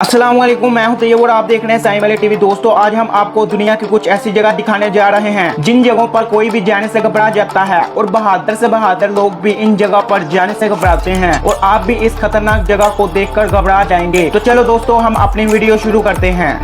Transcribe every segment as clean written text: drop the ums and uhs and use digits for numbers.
अस्सलाम वालेकुम, मैं हूं तैयब और आप देख रहे हैं साई वाले टीवी। दोस्तों, आज हम आपको दुनिया की कुछ ऐसी जगह दिखाने जा रहे हैं जिन जगहों पर कोई भी जाने से घबरा जाता है और बहादुर से बहादुर लोग भी इन जगह पर जाने से घबराते हैं और आप भी इस खतरनाक जगह को देखकर घबरा जाएंगे। तो चलो दोस्तों, हम अपनी वीडियो शुरू करते हैं।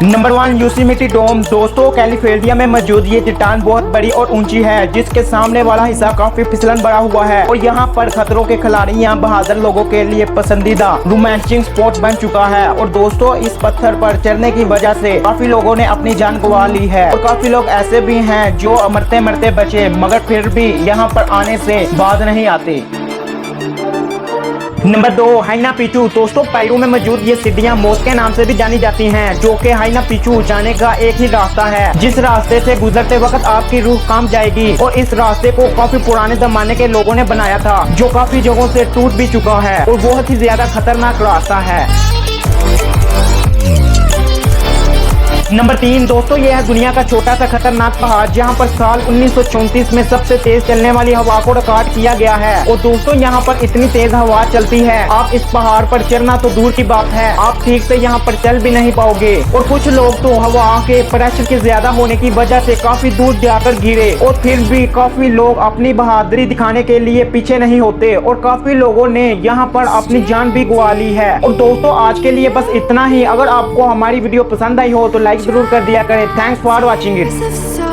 नंबर 1, योसेमिटी डोम। दोस्तों, कैलिफोर्निया में मौजूद ये चट्टान बहुत बड़ी और ऊंची है, जिसके सामने वाला हिस्सा काफी फिसलन भरा हुआ है और यहाँ पर खतरों के खिलाड़ी यहाँ बहादुर लोगों के लिए पसंदीदा रोमांटिक स्पॉट बन चुका है। और दोस्तों, इस पत्थर पर चढ़ने की वजह से काफी लोगों ने अपनी जान गंवा ली है और काफी लोग ऐसे भी हैं जो मरते मरते बचे, मगर फिर भी यहाँ पर आने से बाज नहीं आते। नंबर 2, हाइना पिचू। दोस्तों, पेरू में मौजूद ये सीढ़ियां मौत के नाम से भी जानी जाती हैं, जो कि हाइना पिचू जाने का एक ही रास्ता है, जिस रास्ते से गुजरते वक्त आपकी रूह कांप जाएगी। और इस रास्ते को काफी पुराने जमाने के लोगों ने बनाया था, जो काफी जगहों से टूट भी चुका है और बहुत ही ज्यादा खतरनाक रास्ता है। नंबर 3, दोस्तों, यह है दुनिया का छोटा सा खतरनाक पहाड़, जहां पर साल 1934 में सबसे तेज चलने वाली हवा को रिकॉर्ड किया गया है। और दोस्तों, यहां पर इतनी तेज हवा चलती है, आप इस पहाड़ पर चढ़ना तो दूर की बात है, आप ठीक से यहां पर चल भी नहीं पाओगे। और कुछ लोग तो हवा के प्रेशर के ज्यादा होने की वजह से काफी दूर जाकर गिरे और फिर भी काफी लोग अपनी बहादुरी दिखाने के लिए पीछे नहीं होते और काफी लोगों ने यहाँ पर अपनी जान भी गंवा ली है। और दोस्तों, आज के लिए बस इतना ही। अगर आपको हमारी वीडियो पसंद आई हो तो लाइक जरूर कर दिया करें। Thanks for watching it.